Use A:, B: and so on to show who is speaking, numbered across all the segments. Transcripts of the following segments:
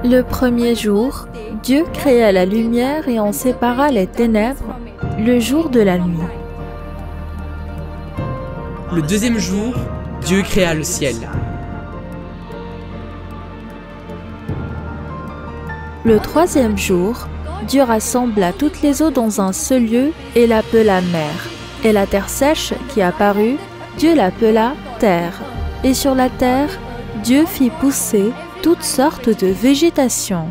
A: Le premier jour, Dieu créa la lumière et en sépara les ténèbres, le jour de la nuit.
B: Le deuxième jour, Dieu créa le ciel.
A: Le troisième jour, Dieu rassembla toutes les eaux dans un seul lieu et l'appela mer. Et la terre sèche qui apparut, Dieu l'appela terre. Et sur la terre, Dieu fit pousser toutes sortes de végétation.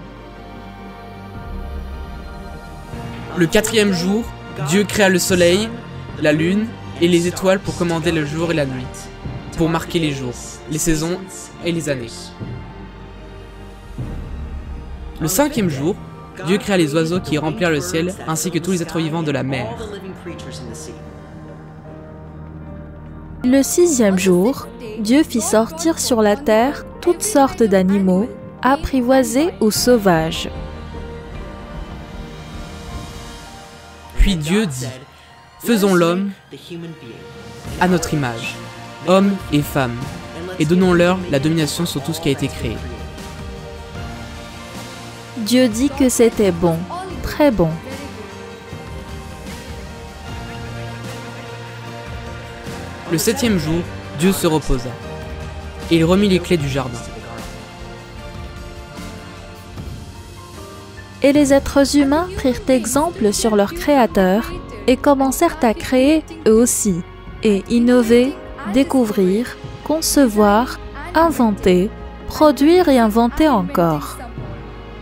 B: Le quatrième jour, Dieu créa le soleil, la lune et les étoiles pour commander le jour et la nuit, pour marquer les jours, les saisons et les années. Le cinquième jour, Dieu créa les oiseaux qui remplirent le ciel, ainsi que tous les êtres vivants de la mer.
A: Le sixième jour, Dieu fit sortir sur la terre toutes sortes d'animaux, apprivoisés ou sauvages.
B: Puis Dieu dit, « Faisons l'homme à notre image, hommes et femmes, et donnons-leur la domination sur tout ce qui a été créé. »
A: Dieu dit que c'était bon, très bon.
B: Le septième jour, Dieu se reposa, et il remit les clés du jardin.
A: Et les êtres humains prirent exemple sur leur Créateur et commencèrent à créer eux aussi, et innover, découvrir, concevoir, inventer, produire et inventer encore.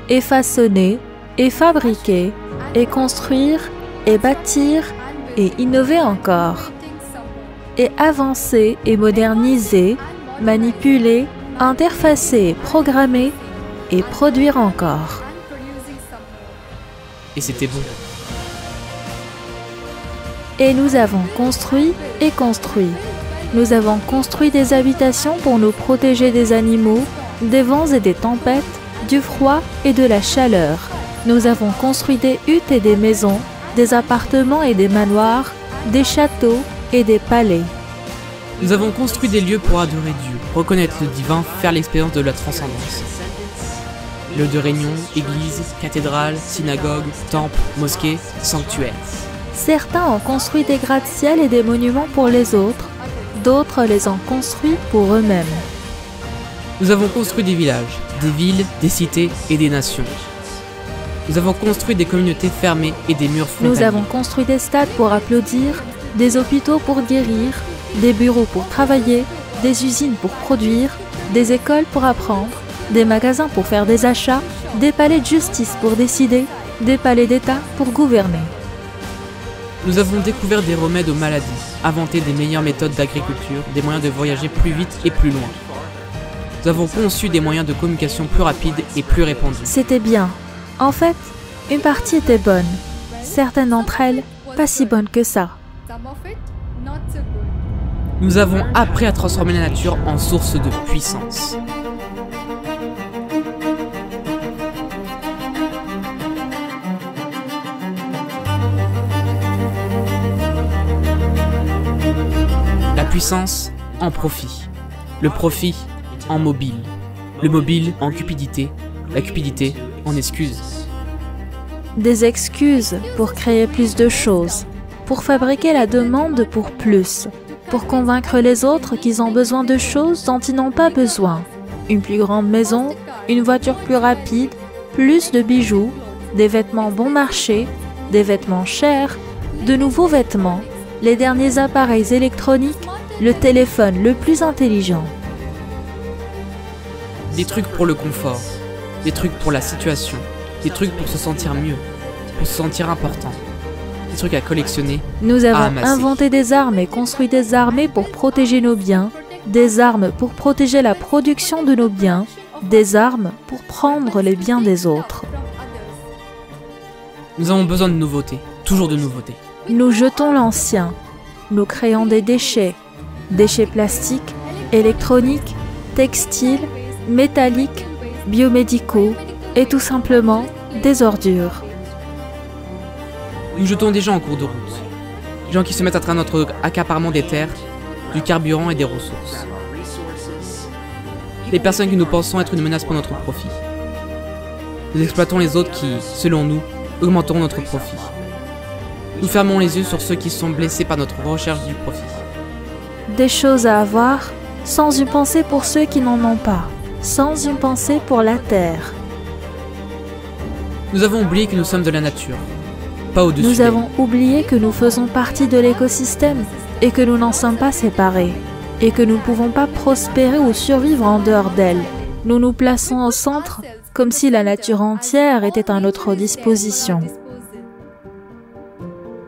A: Et façonner, et fabriquer, et construire, et bâtir, et innover encore. Et avancer et moderniser, manipuler, interfacer, programmer, et produire encore.
B: Et c'était bon.
A: Et nous avons construit et construit. Nous avons construit des habitations pour nous protéger des animaux, des vents et des tempêtes, du froid et de la chaleur. Nous avons construit des huttes et des maisons, des appartements et des manoirs, des châteaux et des palais.
B: Nous avons construit des lieux pour adorer Dieu, reconnaître le divin, faire l'expérience de la transcendance. Lieux de réunion, églises, cathédrales, synagogues, temples, mosquées, sanctuaires.
A: Certains ont construit des gratte-ciel et des monuments pour les autres, d'autres les ont construits pour eux-mêmes.
B: Nous avons construit des villages, des villes, des cités et des nations. Nous avons construit des communautés fermées et des murs frontaliers.
A: Nous avons construit des stades pour applaudir, des hôpitaux pour guérir, des bureaux pour travailler, des usines pour produire, des écoles pour apprendre, des magasins pour faire des achats, des palais de justice pour décider, des palais d'État pour gouverner.
B: Nous avons découvert des remèdes aux maladies, inventé des meilleures méthodes d'agriculture, des moyens de voyager plus vite et plus loin. Nous avons conçu des moyens de communication plus rapides et plus répandus.
A: C'était bien. En fait, une partie était bonne. Certaines d'entre elles, pas si bonnes que ça.
B: Nous avons appris à transformer la nature en source de puissance. La puissance en profit, le profit en mobile, le mobile en cupidité, la cupidité en excuse.
A: Des excuses pour créer plus de choses, pour fabriquer la demande pour plus, pour convaincre les autres qu'ils ont besoin de choses dont ils n'ont pas besoin. Une plus grande maison, une voiture plus rapide, plus de bijoux, des vêtements bon marché, des vêtements chers, de nouveaux vêtements, les derniers appareils électroniques, le téléphone le plus intelligent.
B: Des trucs pour le confort, des trucs pour la situation, des trucs pour se sentir mieux, pour se sentir important, des trucs à collectionner,
A: Nous
B: à
A: avons
B: amasser.
A: inventé des armes et construit des armées pour protéger nos biens, des armes pour protéger la production de nos biens, des armes pour prendre les biens des autres.
B: Nous avons besoin de nouveautés, toujours de nouveautés.
A: Nous jetons l'ancien, nous créons des déchets plastiques, électroniques, textiles, métalliques, biomédicaux et tout simplement des ordures.
B: Nous jetons des gens en cours de route, des gens qui se mettent à travers notre accaparement des terres, du carburant et des ressources. Des personnes que nous pensons être une menace pour notre profit. Nous exploitons les autres qui, selon nous, augmenteront notre profit. Nous fermons les yeux sur ceux qui sont blessés par notre recherche du profit.
A: Des choses à avoir, sans une pensée pour ceux qui n'en ont pas, sans une pensée pour la terre.
B: Nous avons oublié que nous sommes de la nature, pas au-dessus
A: Nous
B: d'elle.
A: avons oublié que nous faisons partie de l'écosystème et que nous n'en sommes pas séparés, et que nous ne pouvons pas prospérer ou survivre en dehors d'elle. Nous nous plaçons au centre, comme si la nature entière était à notre disposition.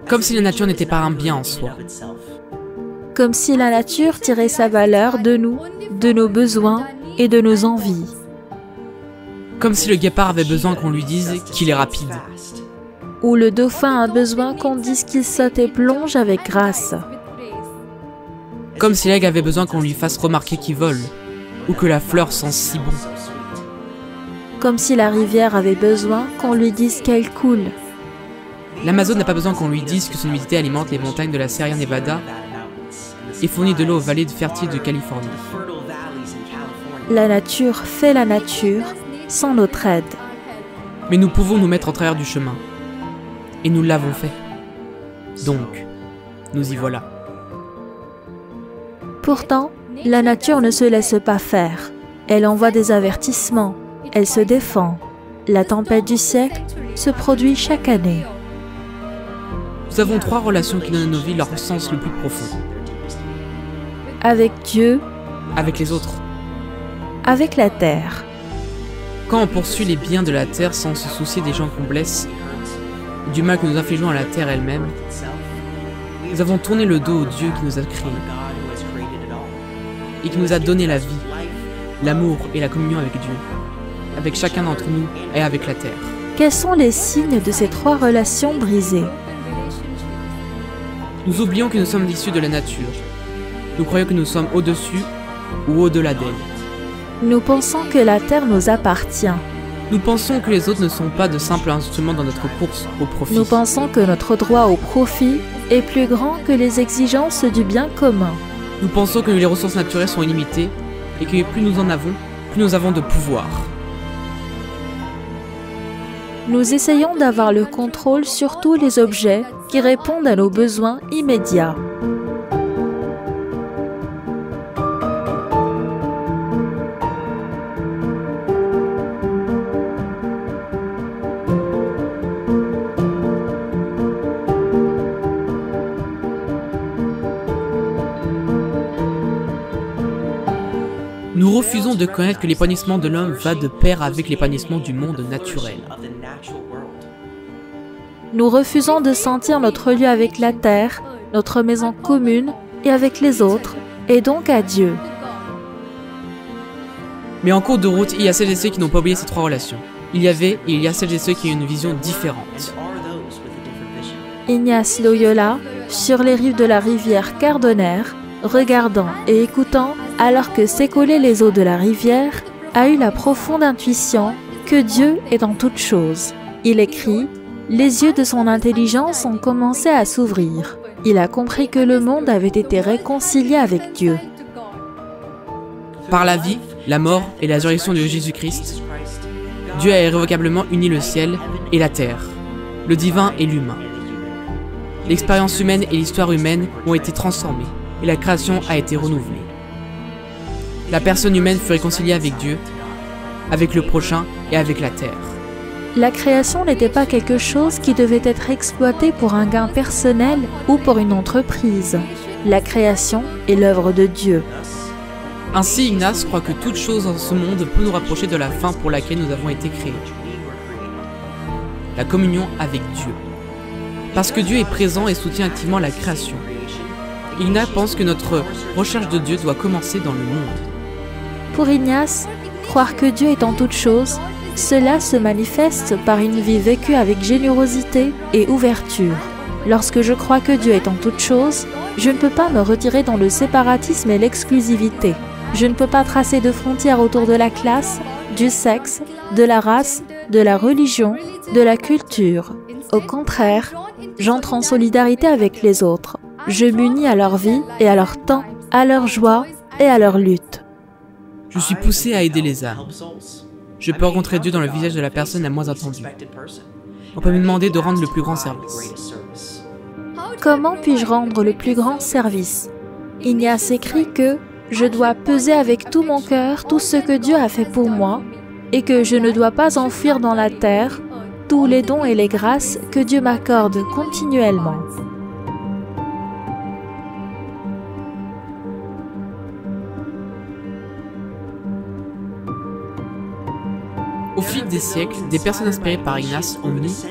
B: Comme si la nature n'était pas un bien en soi.
A: Comme si la nature tirait sa valeur de nous, de nos besoins et de nos envies.
B: Comme si le guépard avait besoin qu'on lui dise qu'il est rapide.
A: Ou le dauphin a besoin qu'on dise qu'il saute et plonge avec grâce.
B: Comme si l'aigle avait besoin qu'on lui fasse remarquer qu'il vole, ou que la fleur sent si bon.
A: Comme si la rivière avait besoin qu'on lui dise qu'elle coule.
B: L'Amazone n'a pas besoin qu'on lui dise que son humidité alimente les montagnes de la Sierra Nevada et fournit de l'eau aux vallées fertiles de Californie.
A: La nature fait la nature sans notre aide.
B: Mais nous pouvons nous mettre en travers du chemin. Et nous l'avons fait. Donc, nous y voilà.
A: Pourtant, la nature ne se laisse pas faire. Elle envoie des avertissements. Elle se défend. La tempête du siècle se produit chaque année.
B: Nous avons 3 relations qui donnent à nos vies leur sens le plus profond.
A: Avec Dieu,
B: Avec les autres.
A: avec la terre.
B: Quand on poursuit les biens de la terre sans se soucier des gens qu'on blesse, du mal que nous infligeons à la terre elle-même, nous avons tourné le dos au Dieu qui nous a créés et qui nous a donné la vie, l'amour et la communion avec Dieu, avec chacun d'entre nous et avec la terre.
A: Quels sont les signes de ces 3 relations brisées?
B: Nous oublions que nous sommes issus de la nature. Nous croyons que nous sommes au-dessus ou au-delà d'elle.
A: Nous pensons que la terre nous appartient.
B: Nous pensons que les autres ne sont pas de simples instruments dans notre course au profit.
A: Nous pensons que notre droit au profit est plus grand que les exigences du bien commun.
B: Nous pensons que les ressources naturelles sont illimitées et que plus nous en avons, plus nous avons de pouvoir.
A: Nous essayons d'avoir le contrôle sur tous les objets qui répondent à nos besoins immédiats.
B: Nous refusons de connaître que l'épanouissement de l'homme va de pair avec l'épanouissement du monde naturel.
A: Nous refusons de sentir notre lieu avec la terre, notre maison commune et avec les autres, et donc à Dieu.
B: Mais en cours de route, il y a celles et ceux qui n'ont pas oublié ces 3 relations. Il y avait et il y a celles et ceux qui ont une vision différente.
A: Ignace Loyola, sur les rives de la rivière Cardonner, regardant et écoutant alors que s'écoulaient les eaux de la rivière, a eu la profonde intuition que Dieu est dans toutes choses. Il écrit « Les yeux de son intelligence ont commencé à s'ouvrir. Il a compris que le monde avait été réconcilié avec Dieu. »
B: Par la vie, la mort et la résurrection de Jésus-Christ, Dieu a irrévocablement uni le ciel et la terre, le divin et l'humain. L'expérience humaine et l'histoire humaine ont été transformées et la création a été renouvelée. La personne humaine fut réconciliée avec Dieu, avec le prochain et avec la terre.
A: La création n'était pas quelque chose qui devait être exploité pour un gain personnel ou pour une entreprise. La création est l'œuvre de Dieu.
B: Ainsi, Ignace croit que toute chose dans ce monde peut nous rapprocher de la fin pour laquelle nous avons été créés. La communion avec Dieu. Parce que Dieu est présent et soutient activement la création. Ignace pense que notre recherche de Dieu doit commencer dans le monde.
A: Pour Ignace, croire que Dieu est en toutes choses, cela se manifeste par une vie vécue avec générosité et ouverture. Lorsque je crois que Dieu est en toutes choses, je ne peux pas me retirer dans le séparatisme et l'exclusivité. Je ne peux pas tracer de frontières autour de la classe, du sexe, de la race, de la religion, de la culture. Au contraire, j'entre en solidarité avec les autres. Je m'unis à leur vie et à leur temps, à leur joie et à leur lutte.
B: Je suis poussé à aider les âmes. Je peux rencontrer Dieu dans le visage de la personne la moins attendue. On peut me demander de rendre le plus grand service.
A: Comment puis-je rendre le plus grand service? Il y a écrit que je dois peser avec tout mon cœur tout ce que Dieu a fait pour moi et que je ne dois pas enfuir dans la terre tous les dons et les grâces que Dieu m'accorde continuellement.
B: Au fil des siècles, des personnes inspirées par Ignace ont mis,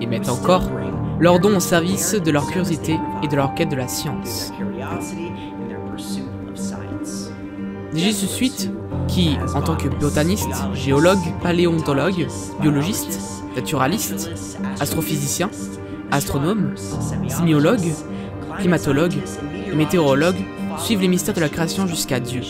B: et mettent encore, leurs dons au service de leur curiosité et de leur quête de la science. Des jésuites qui, en tant que botaniste, géologue, paléontologue, biologiste, naturaliste, astrophysicien, astronome, sémiologue, climatologue et météorologue, suivent les mystères de la création jusqu'à Dieu.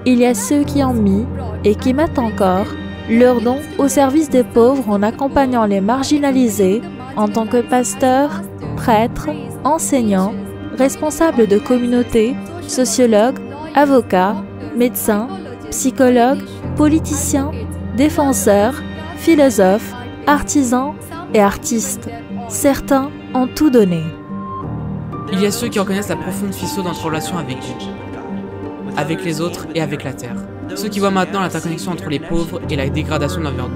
A: Il y a ceux qui ont mis, et qui mettent encore, leurs dons au service des pauvres en accompagnant les marginalisés en tant que pasteurs, prêtres, enseignants, responsables de communautés, sociologues, avocats, médecins, psychologues, politiciens, défenseurs, philosophes, artisans et artistes. Certains ont tout donné.
B: Il y a ceux qui reconnaissent la profonde fissure dans notre relation avec Dieu, avec les autres et avec la terre. Ceux qui voient maintenant l'interconnexion entre les pauvres et la dégradation de l'environnement,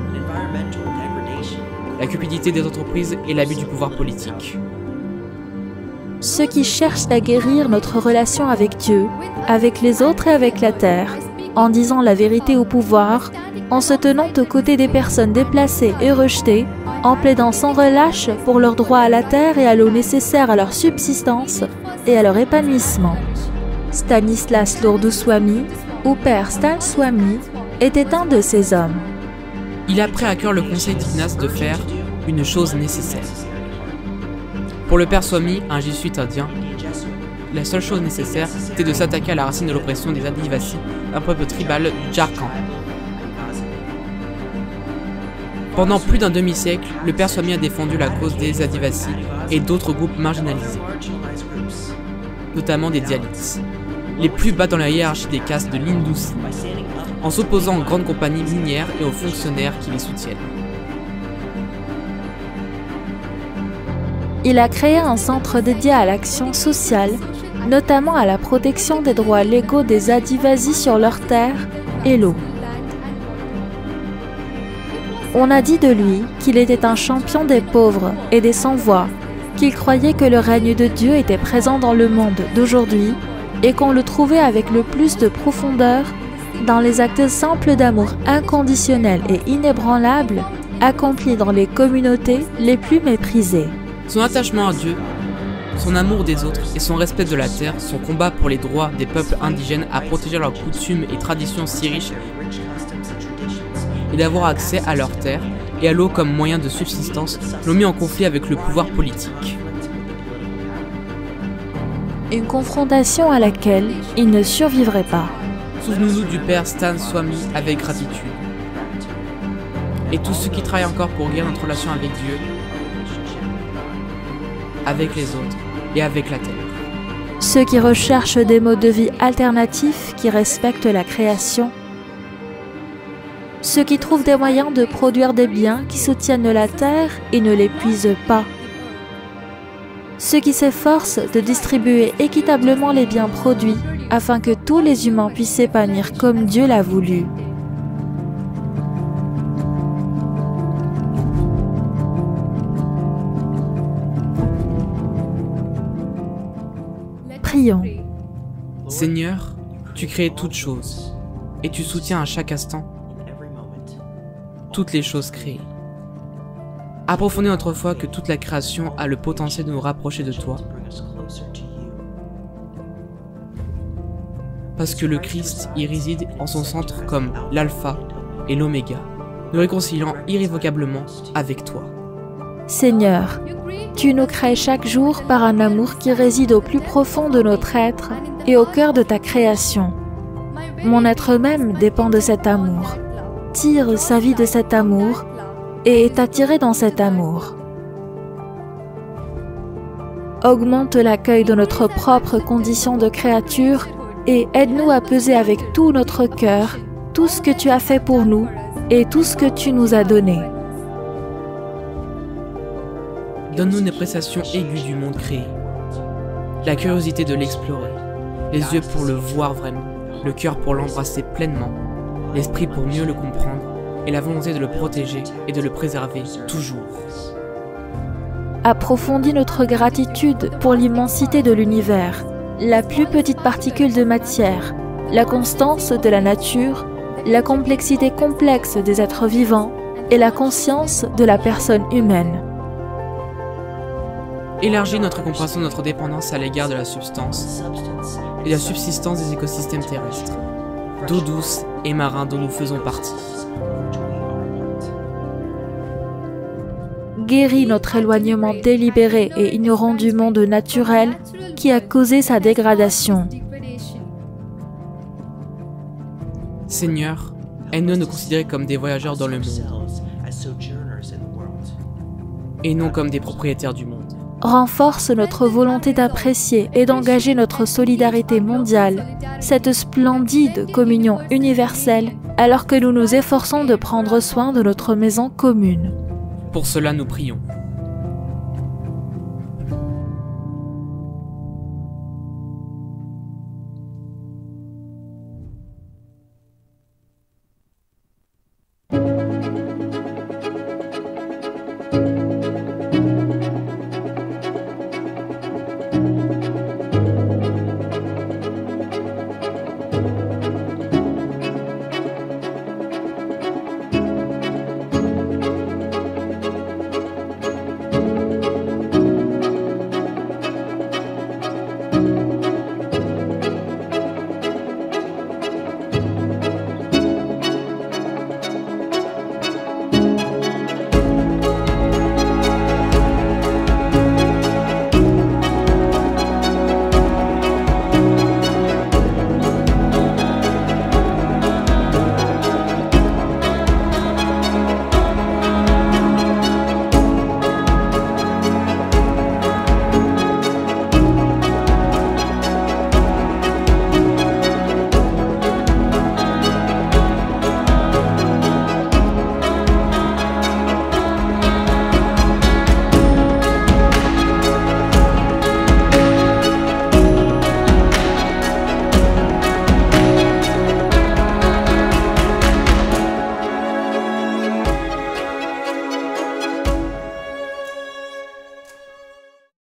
B: la cupidité des entreprises et l'abus du pouvoir politique.
A: Ceux qui cherchent à guérir notre relation avec Dieu, avec les autres et avec la terre, en disant la vérité au pouvoir, en se tenant aux côtés des personnes déplacées et rejetées, en plaidant sans relâche pour leur droit à la terre et à l'eau nécessaire à leur subsistance et à leur épanouissement. Stanislas Lourdes Swami, ou Père Stan Swami, était un de ces hommes.
B: Il a pris à cœur le conseil d'Ignace de faire une chose nécessaire. Pour le Père Swami, un jésuite indien, la seule chose nécessaire, c'était de s'attaquer à la racine de l'oppression des Adivasis, un peuple tribal du Jharkhand. Pendant plus d'un demi-siècle, le Père Swami a défendu la cause des Adivasis et d'autres groupes marginalisés, notamment des Dalits, les plus bas dans la hiérarchie des castes de l'Hindouisme, en s'opposant aux grandes compagnies minières et aux fonctionnaires qui les soutiennent.
A: Il a créé un centre dédié à l'action sociale, notamment à la protection des droits légaux des Adivasis sur leurs terres et l'eau. On a dit de lui qu'il était un champion des pauvres et des sans-voix, qu'il croyait que le règne de Dieu était présent dans le monde d'aujourd'hui et qu'on le trouvait avec le plus de profondeur dans les actes simples d'amour inconditionnel et inébranlable accomplis dans les communautés les plus méprisées.
B: Son attachement à Dieu, son amour des autres et son respect de la terre, son combat pour les droits des peuples indigènes à protéger leurs coutumes et traditions si riches et d'avoir accès à leurs terres et à l'eau comme moyen de subsistance l'ont mis en conflit avec le pouvoir politique.
A: Une confrontation à laquelle il ne survivrait pas.
B: Souvenons-nous du Père Stan Swami avec gratitude. Et tous ceux qui travaillent encore pour guérir notre relation avec Dieu, avec les autres et avec la terre.
A: Ceux qui recherchent des modes de vie alternatifs qui respectent la création. Ceux qui trouvent des moyens de produire des biens qui soutiennent la terre et ne l'épuisent pas. Ceux qui s'efforcent de distribuer équitablement les biens produits afin que tous les humains puissent s'épanouir comme Dieu l'a voulu. Prions.
B: Seigneur, tu crées toutes choses et tu soutiens à chaque instant toutes les choses créées. Approfondis notre foi que toute la création a le potentiel de nous rapprocher de toi. Parce que le Christ y réside en son centre comme l'alpha et l'oméga, nous réconciliant irrévocablement avec toi.
A: Seigneur, tu nous crées chaque jour par un amour qui réside au plus profond de notre être et au cœur de ta création. Mon être même dépend de cet amour, tire sa vie de cet amour et est attiré dans cet amour. Augmente l'accueil de notre propre condition de créature et aide-nous à peser avec tout notre cœur tout ce que tu as fait pour nous et tout ce que tu nous as donné.
B: Donne-nous une appréciation aiguë du monde créé, la curiosité de l'explorer, les yeux pour le voir vraiment, le cœur pour l'embrasser pleinement, l'esprit pour mieux le comprendre et la volonté de le protéger et de le préserver toujours.
A: Approfondis notre gratitude pour l'immensité de l'univers, la plus petite particule de matière, la constance de la nature, la complexité complexe des êtres vivants et la conscience de la personne humaine.
B: Élargis notre compréhension de notre dépendance à l'égard de la substance et de la subsistance des écosystèmes terrestres, d'eau douce et marins dont nous faisons partie.
A: Guéris notre éloignement délibéré et ignorant du monde naturel qui a causé sa dégradation.
B: Seigneur, aide-nous à nous considérer comme des voyageurs dans le monde et non comme des propriétaires du monde.
A: Renforce notre volonté d'apprécier et d'engager notre solidarité mondiale, cette splendide communion universelle, alors que nous nous efforçons de prendre soin de notre maison commune.
B: Pour cela, nous prions.